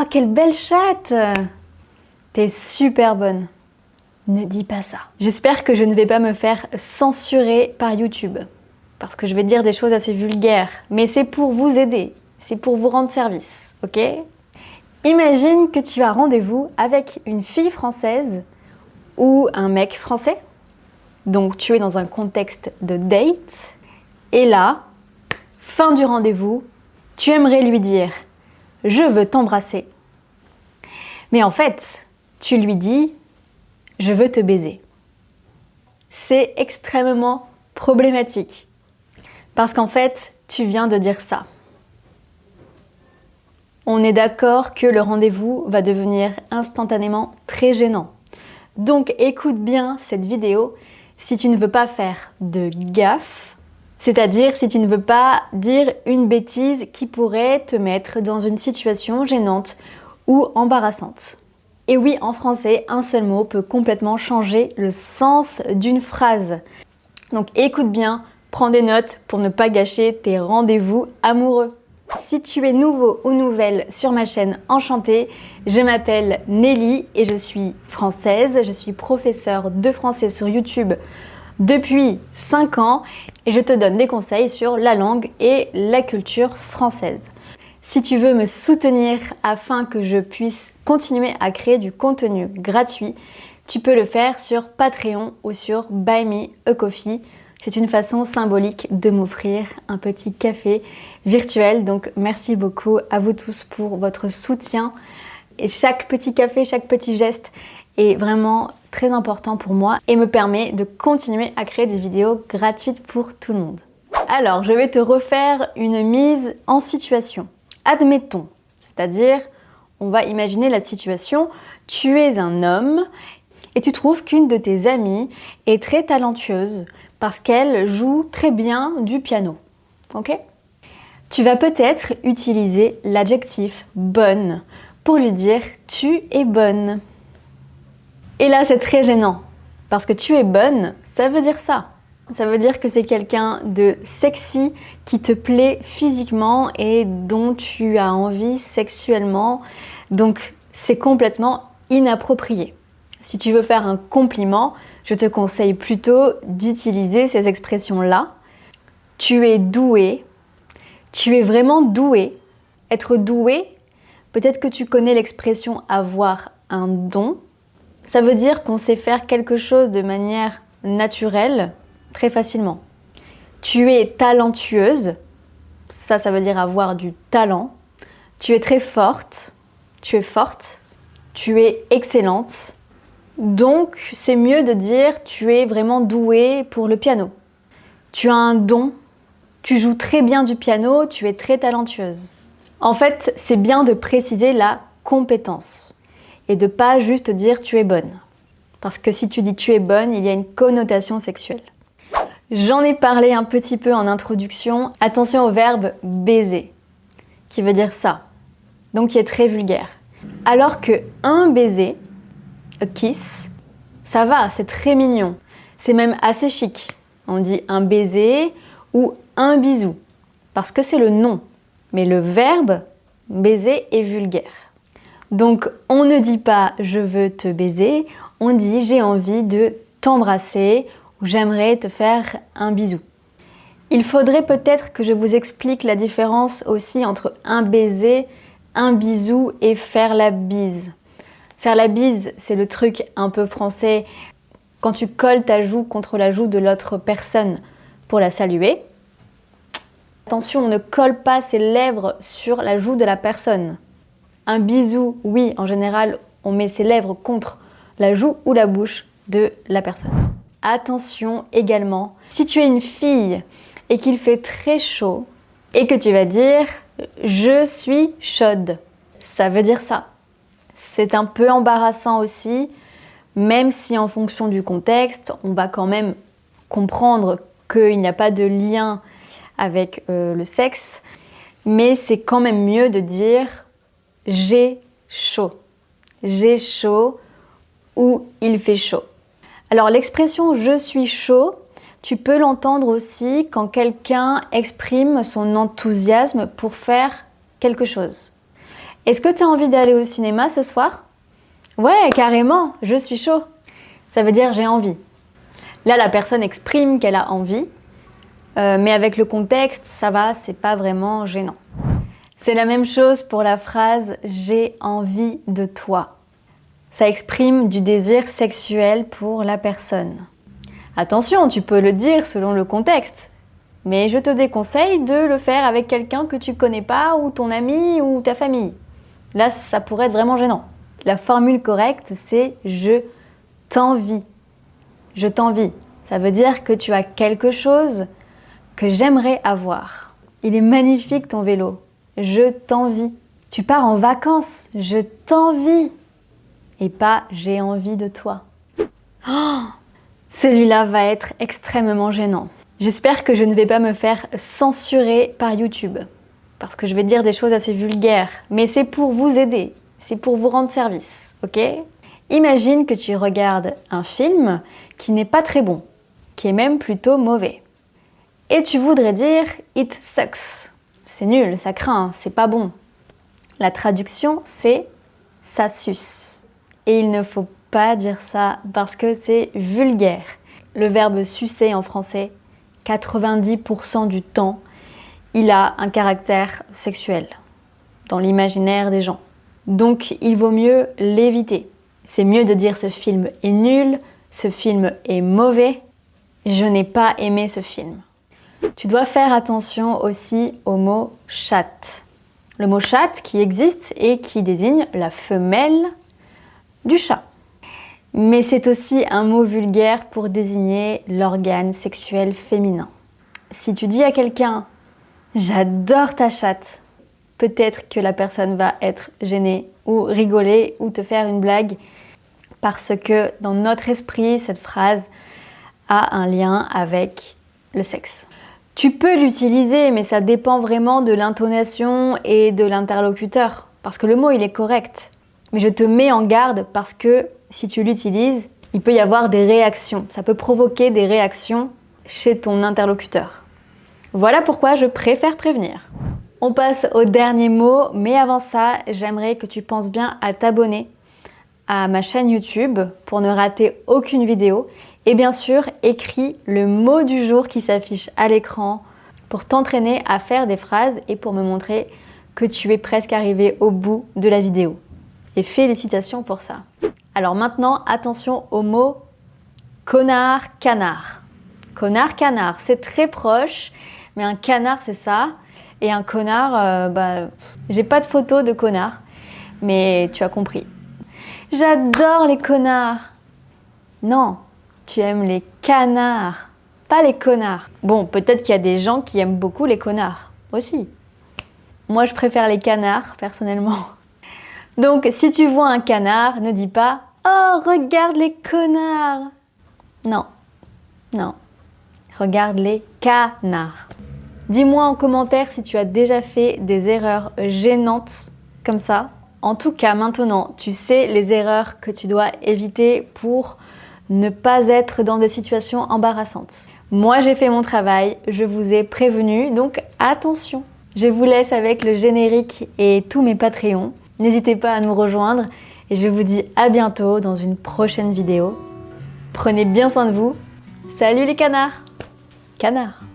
Oh, quelle belle chatte! T'es super bonne. Ne dis pas ça. J'espère que je ne vais pas me faire censurer par YouTube. Parce que je vais dire des choses assez vulgaires. Mais c'est pour vous aider. C'est pour vous rendre service. Ok? Imagine que tu as rendez-vous avec une fille française ou un mec français. Donc tu es dans un contexte de date. Et là, fin du rendez-vous, tu aimerais lui dire « Je veux t'embrasser ». Mais en fait, tu lui dis « Je veux te baiser ». C'est extrêmement problématique. Parce qu'en fait, tu viens de dire ça. On est d'accord que le rendez-vous va devenir instantanément très gênant. Donc écoute bien cette vidéo si tu ne veux pas faire de gaffe, c'est-à-dire si tu ne veux pas dire une bêtise qui pourrait te mettre dans une situation gênante ou embarrassante. Et oui, en français, un seul mot peut complètement changer le sens d'une phrase. Donc écoute bien, prends des notes pour ne pas gâcher tes rendez-vous amoureux. Si tu es nouveau ou nouvelle sur ma chaîne, enchantée, je m'appelle Nelly et je suis française. Je suis professeure de français sur YouTube depuis 5 ans et je te donne des conseils sur la langue et la culture française. Si tu veux me soutenir afin que je puisse continuer à créer du contenu gratuit, tu peux le faire sur Patreon ou sur Buy Me a Coffee. C'est une façon symbolique de m'offrir un petit café virtuel. Donc merci beaucoup à vous tous pour votre soutien. Et chaque petit café, chaque petit geste est vraiment très important pour moi et me permet de continuer à créer des vidéos gratuites pour tout le monde. Alors, je vais te refaire une mise en situation. Admettons, c'est-à-dire, on va imaginer la situation, tu es un homme et tu trouves qu'une de tes amies est très talentueuse parce qu'elle joue très bien du piano. Ok? Tu vas peut-être utiliser l'adjectif bonne pour lui dire tu es bonne. Et là, c'est très gênant parce que tu es bonne, ça veut dire ça. Ça veut dire que c'est quelqu'un de sexy qui te plaît physiquement et dont tu as envie sexuellement. Donc, c'est complètement inapproprié. Si tu veux faire un compliment, je te conseille plutôt d'utiliser ces expressions-là. Tu es doué. Tu es vraiment doué. Être doué, peut-être que tu connais l'expression avoir un don. Ça veut dire qu'on sait faire quelque chose de manière naturelle, très facilement. Tu es talentueuse. Ça veut dire avoir du talent. Tu es très forte. Tu es forte. Tu es excellente. Donc, c'est mieux de dire tu es vraiment douée pour le piano. Tu as un don, tu joues très bien du piano, tu es très talentueuse. En fait, c'est bien de préciser la compétence et de pas juste dire tu es bonne. Parce que si tu dis tu es bonne, il y a une connotation sexuelle. J'en ai parlé un petit peu en introduction. Attention au verbe baiser, qui veut dire ça, donc qui est très vulgaire. Alors que un baiser, a kiss, ça va, c'est très mignon. C'est même assez chic. On dit un baiser ou un bisou, parce que c'est le nom. Mais le verbe baiser est vulgaire. Donc on ne dit pas je veux te baiser, on dit j'ai envie de t'embrasser ou j'aimerais te faire un bisou. Il faudrait peut-être que je vous explique la différence aussi entre un baiser, un bisou et faire la bise. Faire la bise, c'est le truc un peu français quand tu colles ta joue contre la joue de l'autre personne pour la saluer. Attention, on ne colle pas ses lèvres sur la joue de la personne. Un bisou, oui, en général, on met ses lèvres contre la joue ou la bouche de la personne. Attention également, si tu es une fille et qu'il fait très chaud et que tu vas dire « je suis chaude », ça veut dire ça. C'est un peu embarrassant aussi, même si en fonction du contexte, on va quand même comprendre qu'il n'y a pas de lien avec le sexe, mais c'est quand même mieux de dire « j'ai chaud ». J'ai chaud ou il fait chaud. Alors l'expression « je suis chaud », tu peux l'entendre aussi quand quelqu'un exprime son enthousiasme pour faire quelque chose. Est-ce que tu as envie d'aller au cinéma ce soir? Ouais, carrément, je suis chaud. Ça veut dire j'ai envie. Là, la personne exprime qu'elle a envie, mais avec le contexte, ça va, c'est pas vraiment gênant. C'est la même chose pour la phrase « j'ai envie de toi ». Ça exprime du désir sexuel pour la personne. Attention, tu peux le dire selon le contexte, mais je te déconseille de le faire avec quelqu'un que tu connais pas, ou ton ami, ou ta famille. Là, ça pourrait être vraiment gênant. La formule correcte, c'est « je t'envie ». Je t'envie. Ça veut dire que tu as quelque chose que j'aimerais avoir. Il est magnifique ton vélo. Je t'envie. Tu pars en vacances. Je t'envie. Et pas j'ai envie de toi. Oh, celui-là va être extrêmement gênant. J'espère que je ne vais pas me faire censurer par YouTube. Parce que je vais dire des choses assez vulgaires. Mais c'est pour vous aider. C'est pour vous rendre service. Ok ? Imagine que tu regardes un film qui n'est pas très bon, qui est même plutôt mauvais. Et tu voudrais dire « it sucks ». C'est nul, ça craint, c'est pas bon. La traduction, c'est « ça suce ». Et il ne faut pas dire ça parce que c'est vulgaire. Le verbe « sucer » en français, 90% du temps, il a un caractère sexuel dans l'imaginaire des gens. Donc, il vaut mieux l'éviter. C'est mieux de dire « ce film est nul », « ce film est mauvais », « je n'ai pas aimé ce film ». Tu dois faire attention aussi au mot « chatte ». Le mot « chatte » qui existe et qui désigne la femelle du chat. Mais c'est aussi un mot vulgaire pour désigner l'organe sexuel féminin. Si tu dis à quelqu'un « j'adore ta chatte », peut-être que la personne va être gênée ou rigoler ou te faire une blague parce que dans notre esprit, cette phrase a un lien avec le sexe. Tu peux l'utiliser, mais ça dépend vraiment de l'intonation et de l'interlocuteur. Parce que le mot, il est correct. Mais je te mets en garde parce que si tu l'utilises, il peut y avoir des réactions. Ça peut provoquer des réactions chez ton interlocuteur. Voilà pourquoi je préfère prévenir. On passe au dernier mot, mais avant ça, j'aimerais que tu penses bien à t'abonner à ma chaîne YouTube pour ne rater aucune vidéo. Et bien sûr, écris le mot du jour qui s'affiche à l'écran pour t'entraîner à faire des phrases et pour me montrer que tu es presque arrivé au bout de la vidéo. Et félicitations pour ça. Alors maintenant, attention au mot connard, canard. Connard, canard, c'est très proche, mais un canard, c'est ça. Et un connard, j'ai pas de photo de connard, mais tu as compris. J'adore les connards. Non, tu aimes les canards, pas les connards. Bon, peut-être qu'il y a des gens qui aiment beaucoup les connards aussi. Moi, je préfère les canards, personnellement. Donc, si tu vois un canard, ne dis pas « Oh, regarde les connards !» Non, non. Regarde les canards. Dis-moi en commentaire si tu as déjà fait des erreurs gênantes comme ça. En tout cas, maintenant, tu sais les erreurs que tu dois éviter pour ne pas être dans des situations embarrassantes. Moi, j'ai fait mon travail, je vous ai prévenu, donc attention. Je vous laisse avec le générique et tous mes Patreons. N'hésitez pas à nous rejoindre et je vous dis à bientôt dans une prochaine vidéo. Prenez bien soin de vous. Salut les canards! Canards!